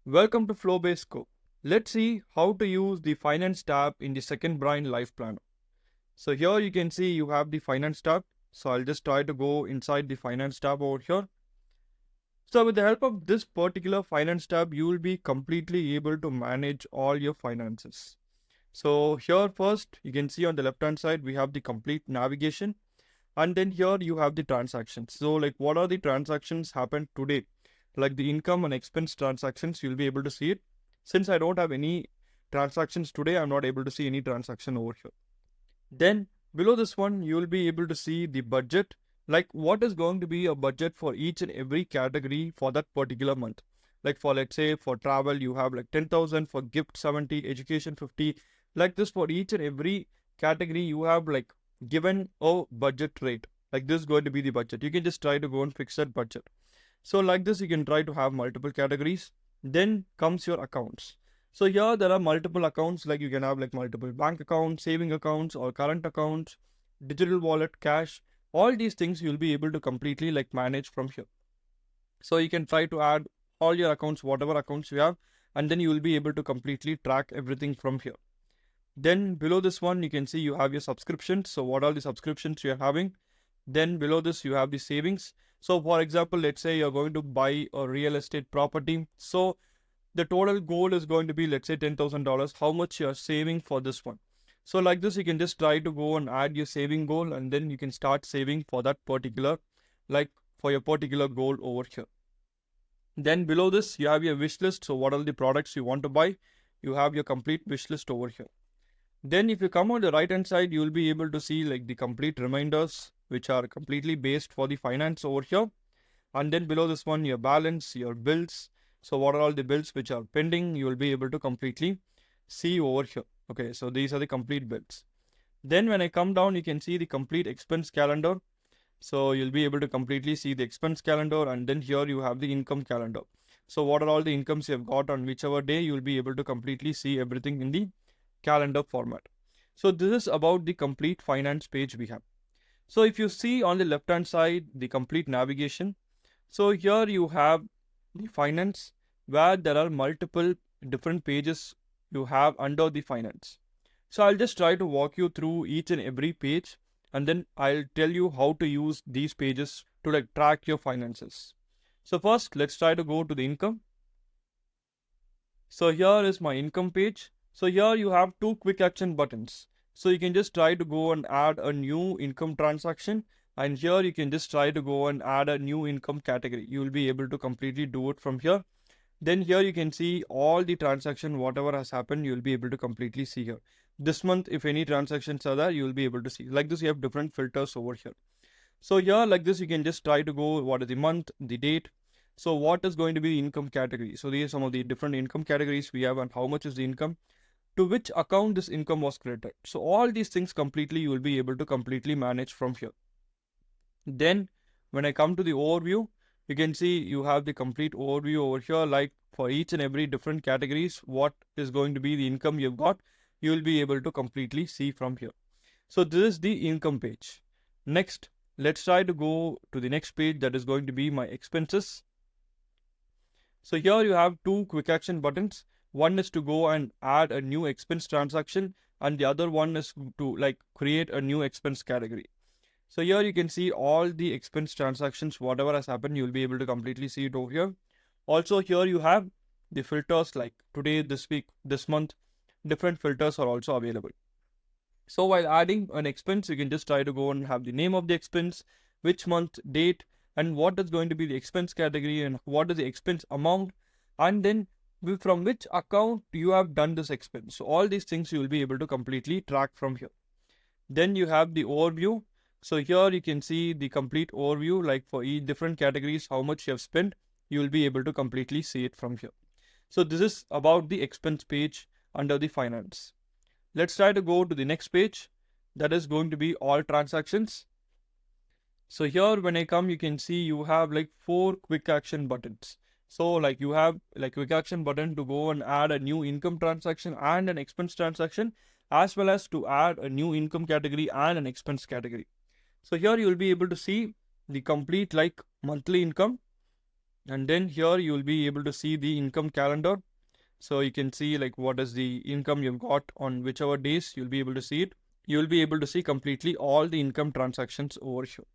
Welcome to Flowbase Scope. Let's see how to use the Finance tab in the Second Brain Life Planner. So here you can see you have the Finance tab. So I'll just try to go inside the Finance tab over here. So with the help of this particular Finance tab, you will be completely able to manage all your finances. So here first, you can see on the left hand side, we have the complete navigation. And then here you have the transactions. So like what are the transactions happened today? Like the income and expense transactions, you'll be able to see it. Since I don't have any transactions today, I'm not able to see any transaction over here. Then below this one, you will be able to see the budget, like what is going to be a budget for each and every category for that particular month. Like for let's say for travel, you have like 10,000, for gift 70, education 50, like this for each and every category, you have like given a budget rate. Like this is going to be the budget. You can just try to go and fix that budget. So like this, you can try to have multiple categories. Then comes your accounts. So here there are multiple accounts, like you can have like multiple bank accounts, saving accounts or current accounts, digital wallet, cash. All these things you'll be able to completely like manage from here. So you can try to add all your accounts, whatever accounts you have, and then you will be able to completely track everything from here. Then below this one, you can see you have your subscriptions. So what are the subscriptions you are having? Then below this, you have the savings. So for example, let's say you're going to buy a real estate property. So the total goal is going to be, let's say $10,000. How much you're saving for this one? So like this, you can just try to go and add your saving goal, and then you can start saving for that particular, like for your particular goal over here. Then below this, you have your wish list. So what are the products you want to buy? You have your complete wish list over here. Then if you come on the right hand side, you will be able to see like the complete reminders, which are completely based for the finance over here. And then below this one, your balance, your bills. So what are all the bills which are pending? You will be able to completely see over here. Okay, so these are the complete bills. Then when I come down, you can see the complete expense calendar. So you'll be able to completely see the expense calendar, and then here you have the income calendar. So what are all the incomes you have got on whichever day, you'll be able to completely see everything in the calendar format. So this is about the complete finance page we have. So if you see on the left hand side, the complete navigation. So here you have the finance, where there are multiple different pages you have under the finance. So I'll just try to walk you through each and every page, and then I'll tell you how to use these pages to like track your finances. So first, let's try to go to the income. So here is my income page. So here you have two quick action buttons. So you can just try to go and add a new income transaction. And here you can just try to go and add a new income category. You will be able to completely do it from here. Then here you can see all the transaction, whatever has happened, you will be able to completely see here. This month, if any transactions are there, you will be able to see. Like this, you have different filters over here. So here, like this, you can just try to go what is the month, the date. So what is going to be the income category? So these are some of the different income categories we have, and how much is the income, to which account this income was credited. So all these things completely you will be able to completely manage from here. Then when I come to the overview, you can see you have the complete overview over here, like for each and every different categories, what is going to be the income you've got, you will be able to completely see from here. So this is the income page. Next, let's try to go to the next page, that is going to be my expenses. So here you have two quick action buttons. One is to go and add a new expense transaction, and the other one is to like create a new expense category. So here you can see all the expense transactions, whatever has happened, you'll be able to completely see it over here. Also here you have the filters, like today, this week, this month, different filters are also available. So while adding an expense, you can just try to go and have the name of the expense, which month, date, and what is going to be the expense category, and what is the expense amount, and then from which account you have done this expense. So all these things you will be able to completely track from here. Then you have the overview. So here you can see the complete overview, like for each different categories, how much you have spent, you will be able to completely see it from here. So this is about the expense page under the finance. Let's try to go to the next page, that is going to be all transactions. So here when I come, you can see you have like four quick action buttons. So like you have like quick action button to go and add a new income transaction and an expense transaction, as well as to add a new income category and an expense category. So here you will be able to see the complete like monthly income, And then here you will be able to see the income calendar. So you can see like what is the income you've got on whichever days, you'll be able to see it. You'll be able to see completely all the income transactions over here.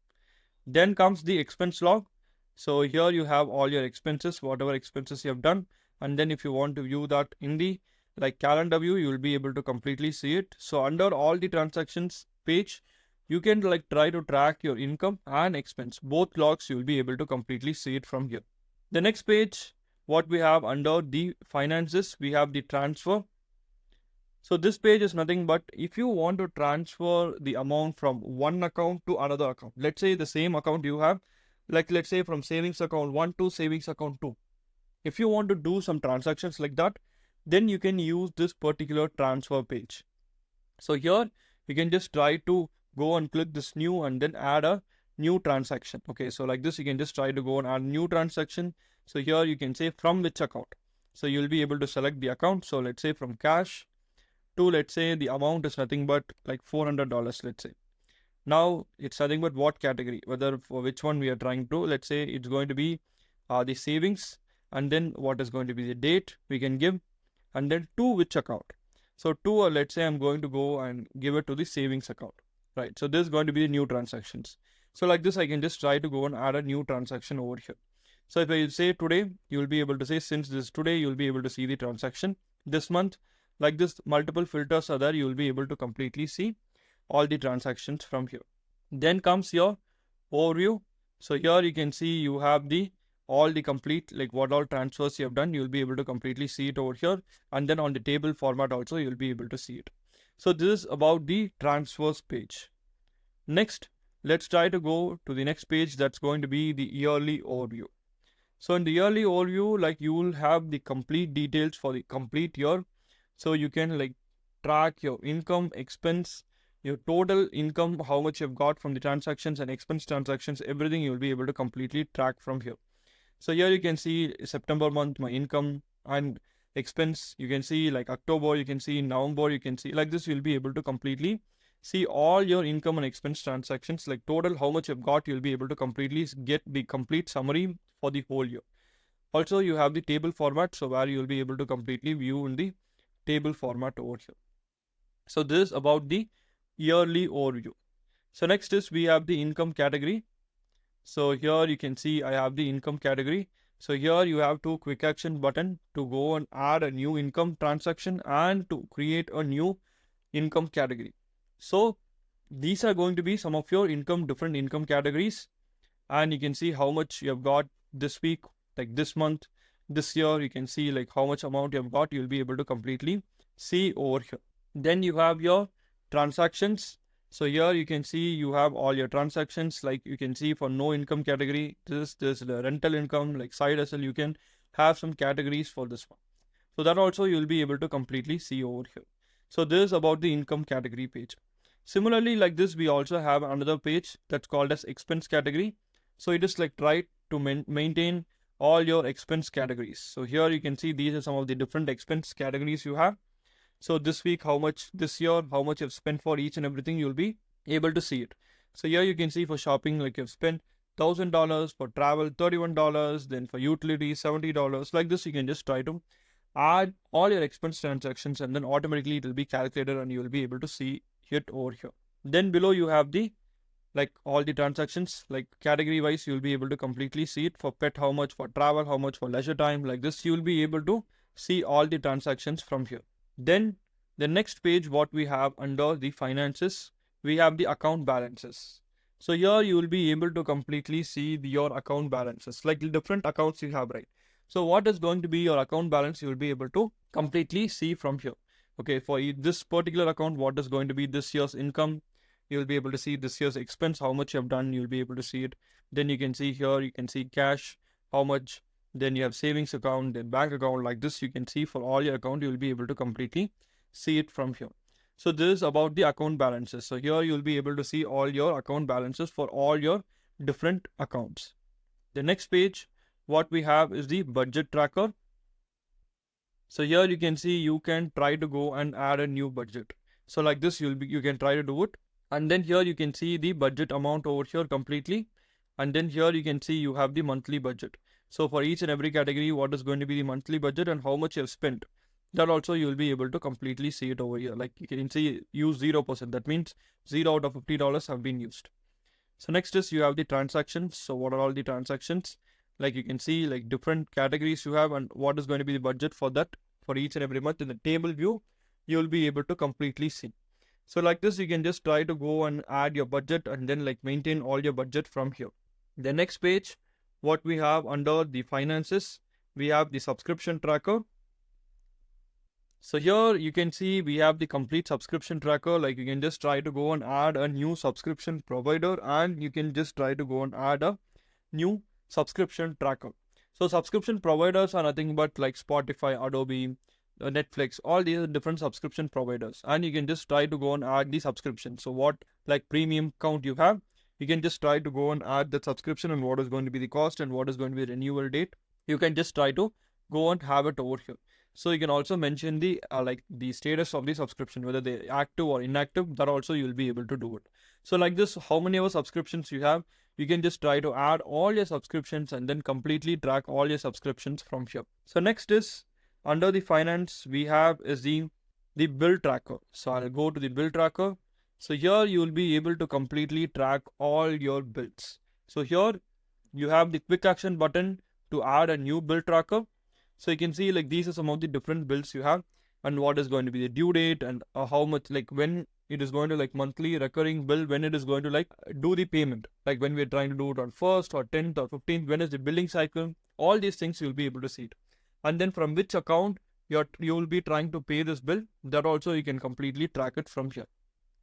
Then comes the expense log. So here you have all your expenses, whatever expenses you have done. And then if you want to view that in the like calendar view, you will be able to completely see it. So under all the transactions page, you can like try to track your income and expense. Both logs you will be able to completely see it from here. The next page, what we have under the finances, we have the transfer. So this page is nothing but if you want to transfer the amount from one account to another account. Let's say the same account you have, like let's say from savings account 1 to savings account 2. If you want to do some transactions like that, then you can use this particular transfer page. So here you can just try to go and click this new and then add a new transaction. Okay, so like this you can just try to go and add new transaction. So here you can say from which account. So you'll be able to select the account. So let's say from cash to, let's say the amount is nothing but like $400, let's say. Now it's nothing but what category, whether for which one we are trying to, let's say it's going to be the savings, and then what is going to be the date we can give, and then to which account. So to let's say I'm going to go and give it to the savings account, right? So this is going to be the new transactions. So like this I can just try to go and add a new transaction over here. So if I say today, you will be able to say since this is today, you'll be able to see the transaction. This month, like this, multiple filters are there, you will be able to completely see all the transactions from here. Then comes your overview. So here you can see you have the all the complete, like what all transfers you have done, you'll be able to completely see it over here. And then on the table format also, you'll be able to see it. So this is about the transfers page. Next, let's try to go to the next page. That's going to be the yearly overview. So in the yearly overview, like you will have the complete details for the complete year. So you can like track your income, expense, your total income, how much you've got from the transactions and expense transactions, everything you'll be able to completely track from here. So here you can see September month, my income and expense. You can see like October, you can see November, you can see like this, you'll be able to completely see all your income and expense transactions, like total, how much you've got, you'll be able to completely get the complete summary for the whole year. Also, you have the table format, so where you'll be able to completely view in the table format over here. So this is about the yearly overview. So next is we have the income category. So here you can see I have the income category. So here you have two quick action button to go and add a new income transaction and to create a new income category. So these are going to be some of your different income categories, and you can see how much you have got this week, like this month, this year. You can see like how much amount you have got, you'll be able to completely see over here. Then you have your transactions. So here you can see you have all your transactions, like you can see for no income category, this is the rental income, like side hustle, you can have some categories for this one. So that also you'll be able to completely see over here. So this is about the income category page. Similarly, like this, we also have another page that's called as expense category. So it is like try to maintain all your expense categories. So here you can see these are some of the different expense categories you have. So this week, how much, this year, how much you've spent for each and everything, you'll be able to see it. So here you can see for shopping, like you've spent $1,000, for travel $31, then for utilities $70. Like this, you can just try to add all your expense transactions, and then automatically it will be calculated and you will be able to see it over here. Then below you have the like all the transactions, like category wise, you'll be able to completely see it. For pet, how much, for travel, how much, for leisure time. Like this, you'll be able to see all the transactions from here. Then the next page, what we have under the finances, we have the account balances. So here you will be able to completely see your account balances, like the different accounts you have, right? So what is going to be your account balance, you will be able to completely see from here. Okay, for this particular account, what is going to be this year's income, you will be able to see this year's expense, how much you have done, you'll be able to see it. Then you can see here, you can see cash, how much. Then you have savings account, then bank account. Like this, you can see for all your account, you will be able to completely see it from here. So this is about the account balances. So here you'll be able to see all your account balances for all your different accounts. The next page, what we have is the budget tracker. So here you can see you can try to go and add a new budget. So like this, you can try to do it. And then here you can see the budget amount over here completely. And then here you can see you have the monthly budget. So for each and every category, what is going to be the monthly budget and how much you have spent. That also you will be able to completely see it over here. Like you can see use 0%. That means 0 out of $50 have been used. So next is you have the transactions. So what are all the transactions? Like you can see like different categories you have and what is going to be the budget for that for each and every month. In the table view, you will be able to completely see. So like this, you can just try to go and add your budget and then like maintain all your budget from here. The next page, what we have under the finances, we have the subscription tracker. So here you can see we have the complete subscription tracker. Like you can just try to go and add a new subscription provider and you can just try to go and add a new subscription tracker. So subscription providers are nothing but like Spotify, Adobe, Netflix, all these are different subscription providers. And you can just try to go and add the subscription. So what like premium count you have, you can just try to go and add the subscription and what is going to be the cost and what is going to be the renewal date. You can just try to go and have it over here. So you can also mention the like the status of the subscription, whether they active or inactive. That also you'll be able to do it. So like this, how many ever subscriptions you have, you can just try to add all your subscriptions and then completely track all your subscriptions from here. So next is under the finance we have is the bill tracker. So I'll go to the bill tracker. So here you will be able to completely track all your bills. So here you have the quick action button to add a new bill tracker. So you can see like these are some of the different bills you have and what is going to be the due date and how much like when it is going to like monthly recurring bill, when it is going to like do the payment, like when we're trying to do it on 1st or 10th or 15th, when is the billing cycle, all these things you'll be able to see it. And then from which account you will be trying to pay this bill, that also you can completely track it from here.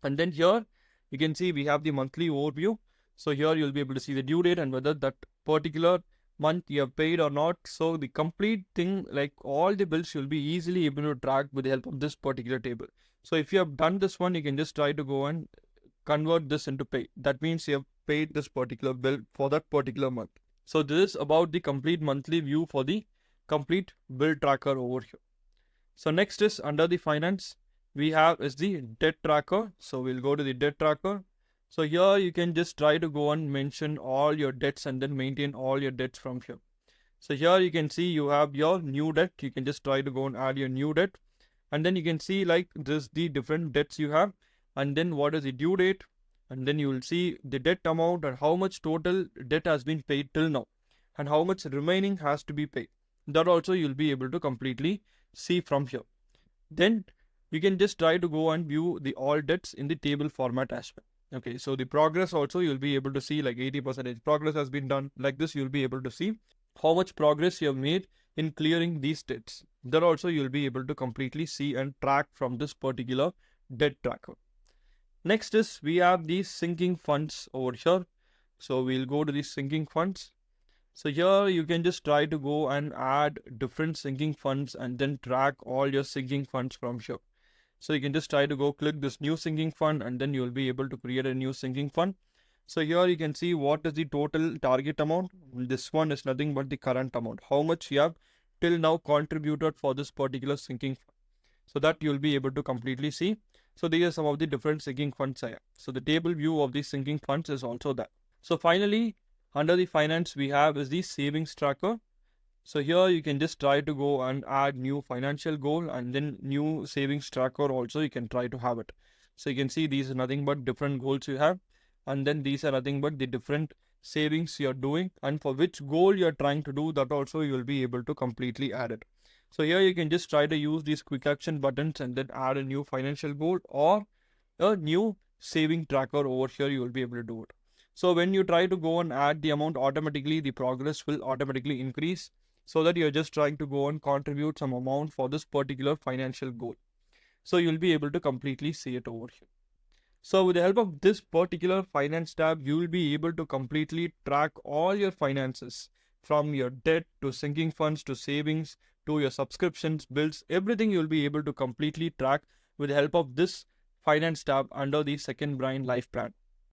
And then here you can see we have the monthly overview. So here you'll be able to see the due date and whether that particular month you have paid or not. So the complete thing, like all the bills, you'll be easily able to track with the help of this particular table. So if you have done this one, you can just try to go and convert this into pay. That means you have paid this particular bill for that particular month. So this is about the complete monthly view for the complete bill tracker over here. So next is under the finance, we have is the debt tracker. So we'll go to the debt tracker. So here you can just try to go and mention all your debts and then maintain all your debts from here. So here you can see you have your new debt. You can just try to go and add your new debt. And then you can see like this the different debts you have. And then what is the due date. And then you will see the debt amount and how much total debt has been paid till now. And how much remaining has to be paid. That also you'll be able to completely see from here. Then you can just try to go and view the all debts in the table format as well. Okay, so the progress also you'll be able to see like 80% progress has been done. Like this, you'll be able to see how much progress you have made in clearing these debts. That also you'll be able to completely see and track from this particular debt tracker. Next is we have these sinking funds over here. So we'll go to these sinking funds. So here you can just try to go and add different sinking funds and then track all your sinking funds from here. So you can just try to go click this new sinking fund and then you'll be able to create a new sinking fund. So here you can see what is the total target amount. This one is nothing but the current amount. How much you have till now contributed for this particular sinking fund. So that you'll be able to completely see. So these are some of the different sinking funds I have. So the table view of these sinking funds is also that. So finally, under the finance we have is the savings tracker. So here you can just try to go and add new financial goal and then new savings tracker also you can try to have it. So you can see these are nothing but different goals you have and then these are nothing but the different savings you're doing and for which goal you're trying to do, that also you'll be able to completely add it. So here you can just try to use these quick action buttons and then add a new financial goal or a new saving tracker over here, you will be able to do it. So when you try to go and add the amount, automatically the progress will automatically increase, so that you're just trying to go and contribute some amount for this particular financial goal. So you'll be able to completely see it over here. So with the help of this particular finance tab, you will be able to completely track all your finances from your debt to sinking funds to savings to your subscriptions, bills, everything you'll be able to completely track with the help of this finance tab under the Second Brain Life Plan.